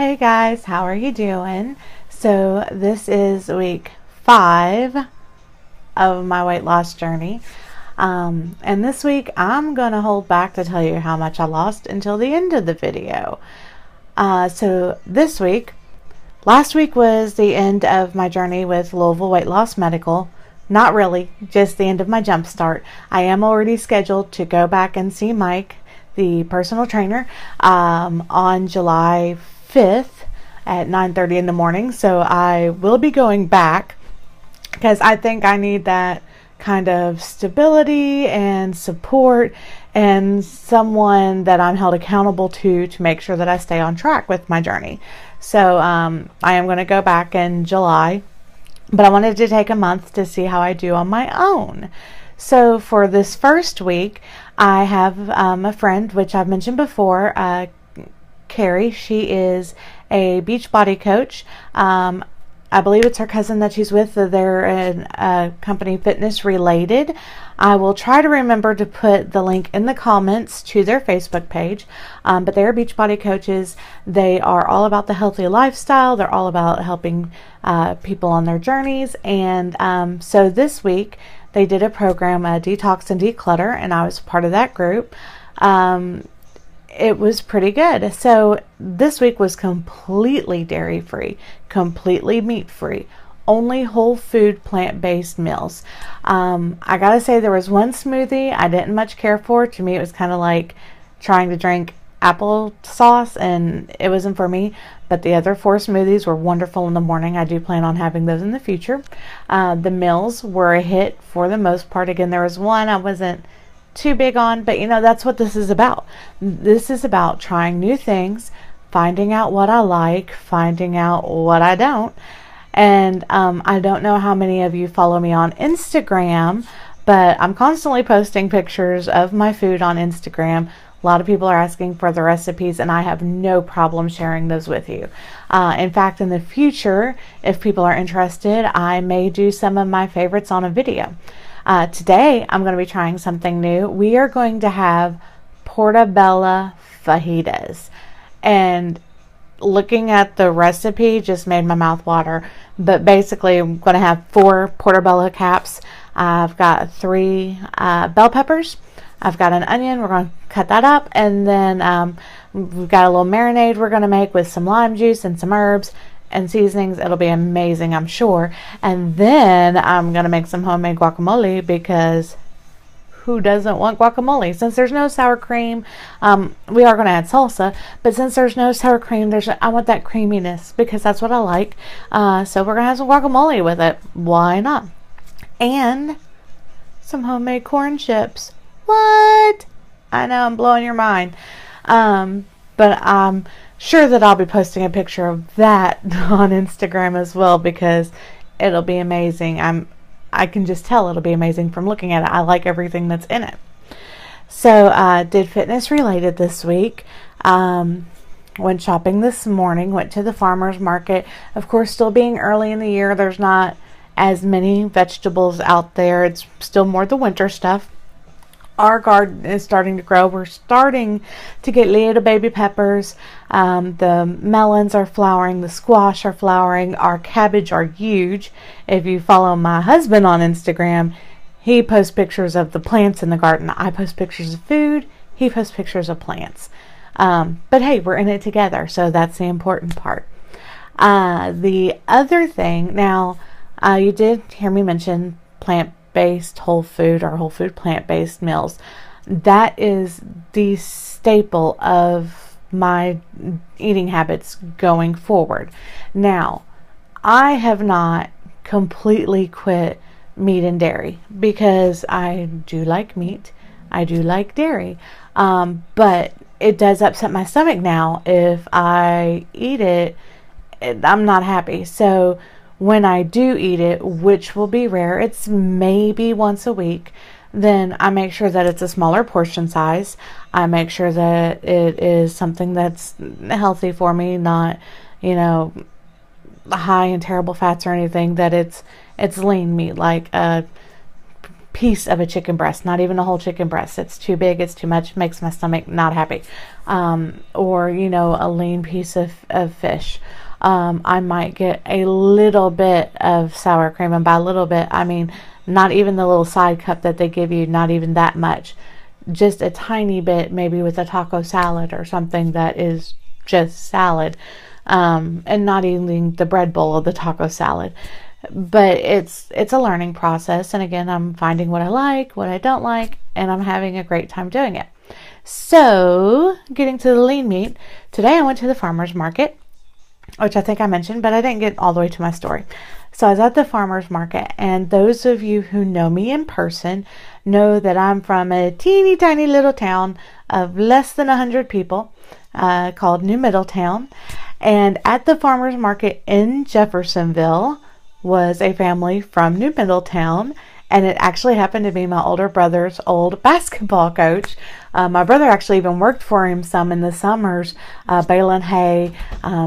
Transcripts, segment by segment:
Hey guys, how are you doing? So this is week 5 of my weight loss journey. And this week I'm going to hold back to tell you how much I lost until the end of the video. So this week, last week was the end of my journey with Louisville Weight Loss Medical. Not really, just the end of my jump start. I am already scheduled to go back and see Mike, the personal trainer, on July 5th at 9:30 in the morning. So I will be going back because I think I need that kind of stability and support and someone that I'm held accountable to make sure that I stay on track with my journey. So I am going to go back in July, but I wanted to take a month to see how I do on my own. So for this first week, I have a friend, which I've mentioned before, Carrie. She is a Beachbody coach. I believe it's her cousin that she's with. They're a company Fitness Related. I will try to remember to put the link in the comments to their Facebook page. But they're Beachbody coaches. They are all about the healthy lifestyle. They're all about helping people on their journeys. And so this week they did a program, Detox and Declutter, and I was part of that group. It was pretty good. So this week was completely dairy-free, completely meat-free, only whole food plant-based meals. I gotta say, there was one smoothie I didn't much care for. To me, it was kind of like trying to drink applesauce, and it wasn't for me. But the other 4 smoothies were wonderful in the morning. I do plan on having those in the future. The meals were a hit for the most part. Again, there was one I wasn't too big on, but that's what this is about. This is about trying new things, finding out what I like, finding out what I don't. And I don't know how many of you follow me on Instagram, but I'm constantly posting pictures of my food on Instagram. A lot of people are asking for the recipes, and I have no problem sharing those with you. In fact, in the future, if people are interested, I may do some of my favorites on a video. Today, I'm going to be trying something new. We are going to have portobello fajitas. And looking at the recipe just made my mouth water. But basically, I'm going to have 4 portobello caps. I've got 3 bell peppers. I've got an onion. We're going to cut that up. And then we've got a little marinade we're going to make with some lime juice and some herbs and seasonings. It'll be amazing, I'm sure. And then I'm going to make some homemade guacamole, because who doesn't want guacamole? Since there's no sour cream, we are going to add salsa, but since there's no sour cream, I want that creaminess, because that's what I like. So we're going to have some guacamole with it. Why not? And some homemade corn chips. What? I know, I'm blowing your mind. But I'm sure that I'll be posting a picture of that on Instagram as well, because it'll be amazing. I can just tell it'll be amazing from looking at it. I like everything that's in it. So did Fitness Related this week. Went shopping this morning. Went to the farmer's market. Of course, still being early in the year, there's not as many vegetables out there. It's still more the winter stuff. Our garden is starting to grow. We're starting to get little baby peppers. The melons are flowering. The squash are flowering. Our cabbage are huge. If you follow my husband on Instagram, he posts pictures of the plants in the garden. I post pictures of food. He posts pictures of plants. But hey, we're in it together, so that's the important part. The other thing, now, you did hear me mention plant-based whole food or whole food plant-based meals. That is the staple of my eating habits going forward. Now, I have not completely quit meat and dairy, because I do like meat, I do like dairy, but it does upset my stomach now. If I eat it, I'm not happy. So when I do eat it, which will be rare, it's maybe once a week, then I make sure that it's a smaller portion size. I make sure that it is something that's healthy for me, not, high in terrible fats or anything, that it's lean meat, like piece of a chicken breast, not even a whole chicken breast. It's too big, it's too much, makes my stomach not happy. Or, a lean piece of fish. I might get a little bit of sour cream, and by a little bit, I mean not even the little side cup that they give you, not even that much. Just a tiny bit, maybe with a taco salad or something that is just salad, and not eating the bread bowl of the taco salad. But it's a learning process, and again, I'm finding what I like, what I don't like, and I'm having a great time doing it. So, getting to the lean meat, today I went to the farmer's market, which I think I mentioned, but I didn't get all the way to my story. So I was at the farmer's market, and those of you who know me in person know that I'm from a teeny tiny little town of less than 100 people called New Middletown. And at the farmer's market in Jeffersonville was a family from New Middletown, and it actually happened to be my older brother's old basketball coach. My brother actually even worked for him some in the summers, baling hay,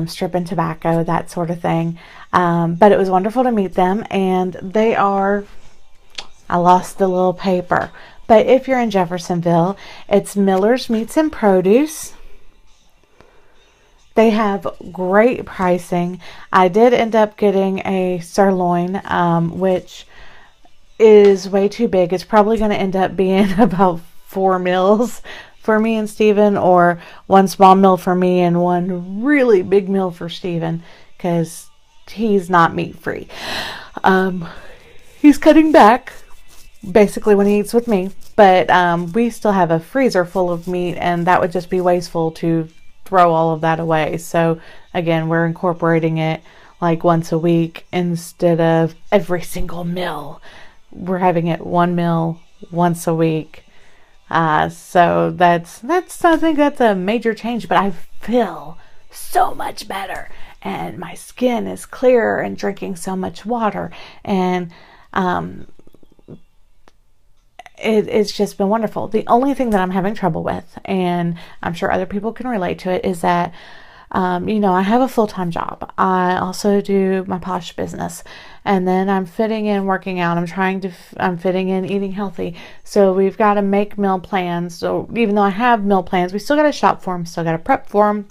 stripping tobacco, that sort of thing. But it was wonderful to meet them, and they are, I lost the little paper, but if you're in Jeffersonville, it's Miller's Meats and Produce. They have great pricing. I did end up getting a sirloin, which is way too big. It's probably going to end up being about 4 meals for me and Steven, or 1 small meal for me and 1 really big meal for Steven, because he's not meat free. He's cutting back basically when he eats with me, but we still have a freezer full of meat, and that would just be wasteful to throw all of that away. So again, we're incorporating it like once a week instead of every single meal. We're having it 1 meal once a week. So that's I think that's a major change, but I feel so much better, and my skin is clearer, and drinking so much water, and it's just been wonderful. The only thing that I'm having trouble with, and I'm sure other people can relate to it, is that I have a full-time job. I also do my Posh business, and then I'm fitting in working out. I'm fitting in eating healthy. So we've got to make meal plans. So even though I have meal plans, we still got to shop for them, still got to prep for them.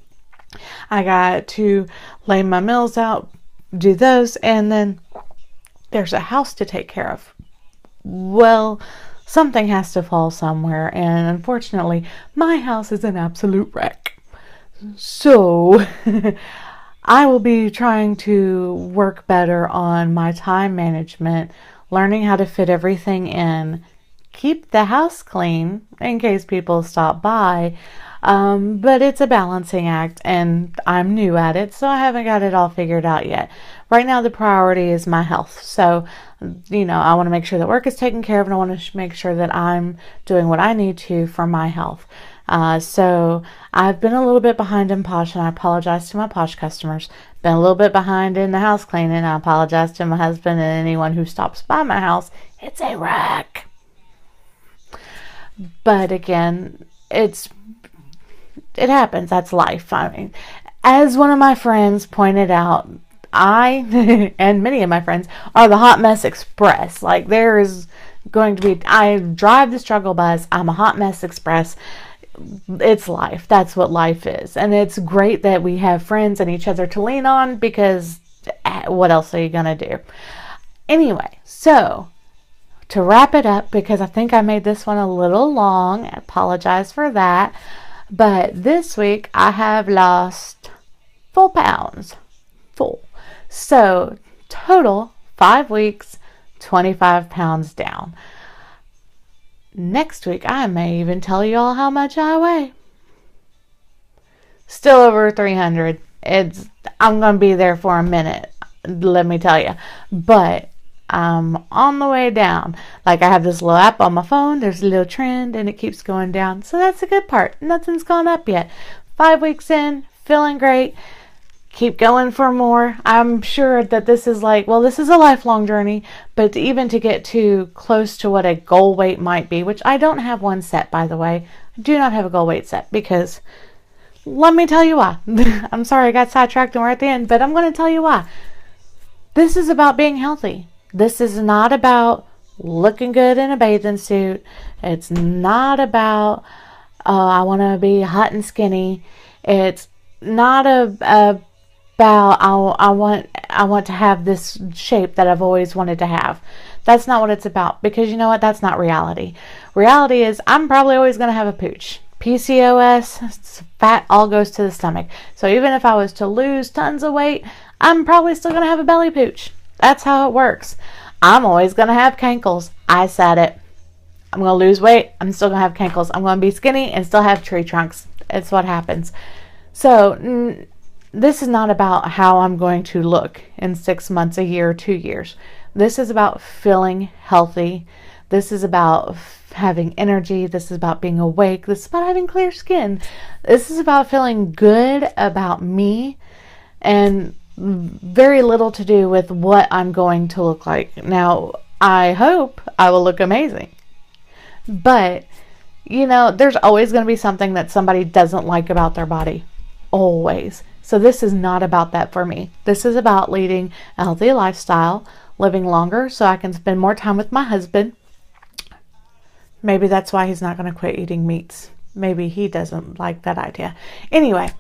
I got to lay my meals out, do those, and then there's a house to take care of. Well, something has to fall somewhere, and unfortunately, my house is an absolute wreck. So, I will be trying to work better on my time management, learning how to fit everything in, keep the house clean in case people stop by, but it's a balancing act, and I'm new at it, so I haven't got it all figured out yet. Right now, the priority is my health, so I want to make sure that work is taken care of, and I want to make sure that I'm doing what I need to for my health. So I've been a little bit behind in Posh, and I apologize to my Posh customers. Been a little bit behind in the house cleaning. I apologize to my husband and anyone who stops by my house. It's a wreck. But again, it happens. That's life. I mean, as one of my friends pointed out, I and many of my friends are the hot mess express. Like, there is going to be, I drive the struggle bus. I'm a hot mess express. It's life. That's what life is. And it's great that we have friends and each other to lean on, because what else are you going to do? Anyway, so to wrap it up, because I think I made this one a little long, I apologize for that. But this week I have lost 4 pounds. Full. So total 5 weeks, 25 pounds down. Next week, I may even tell you all how much I weigh. Still over 300. I'm going to be there for a minute, let me tell you. But I'm on the way down. Like, I have this little app on my phone. There's a little trend, and it keeps going down. So that's the good part. Nothing's gone up yet. 5 weeks in, feeling great. Keep going for more. I'm sure that this is this is a lifelong journey, but even to get to close to what a goal weight might be, which I don't have one set, by the way. I do not have a goal weight set, because let me tell you why. I'm sorry I got sidetracked and we're at the end, but I'm going to tell you why. This is about being healthy. This is not about looking good in a bathing suit. It's not about, oh, I want to be hot and skinny. It's not about I want to have this shape that I've always wanted to have. That's not what it's about, because you know what? That's not reality. Reality is I'm probably always going to have a pooch. PCOS, fat all goes to the stomach. So even if I was to lose tons of weight, I'm probably still going to have a belly pooch. That's how it works. I'm always going to have cankles. I said it. I'm going to lose weight. I'm still going to have cankles. I'm going to be skinny and still have tree trunks. It's what happens. So this is not about how I'm going to look in 6 months, a year, 2 years. This is about feeling healthy. This is about having energy. This is about being awake. This is about having clear skin. This is about feeling good about me, and very little to do with what I'm going to look like. Now, I hope I will look amazing. But, you know, there's always going to be something that somebody doesn't like about their body. Always. So this is not about that for me. This is about leading a healthy lifestyle, living longer so I can spend more time with my husband. Maybe that's why he's not going to quit eating meats. Maybe he doesn't like that idea. Anyway,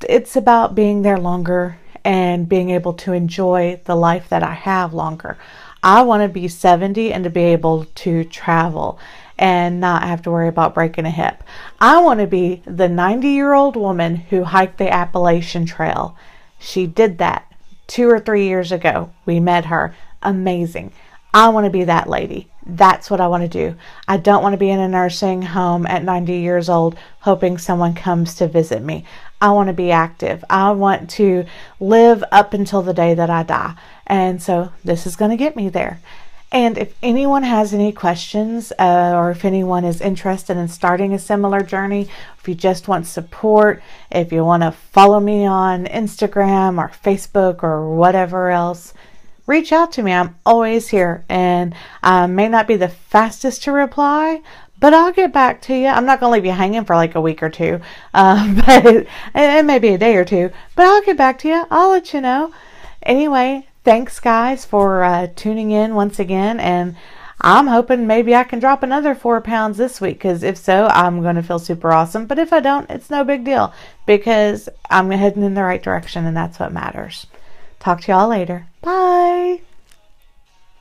it's about being there longer and being able to enjoy the life that I have longer. I want to be 70 and to be able to travel and not have to worry about breaking a hip. I want to be the 90-year-old woman who hiked the Appalachian Trail. She did that 2 or 3 years ago. We met her. Amazing. I want to be that lady. That's what I want to do. I don't want to be in a nursing home at 90 years old hoping someone comes to visit me. I want to be active. I want to live up until the day that I die. And so this is going to get me there. And if anyone has any questions or if anyone is interested in starting a similar journey, if you just want support, if you want to follow me on Instagram or Facebook or whatever else, reach out to me. I'm always here, and I may not be the fastest to reply, but I'll get back to you. I'm not going to leave you hanging for like a week or two, but it may be a day or two, but I'll get back to you. I'll let you know. Anyway, thanks guys for tuning in once again, and I'm hoping maybe I can drop another 4 pounds this week, because if so, I'm going to feel super awesome. But if I don't, it's no big deal, because I'm heading in the right direction, and that's what matters. Talk to y'all later. Bye.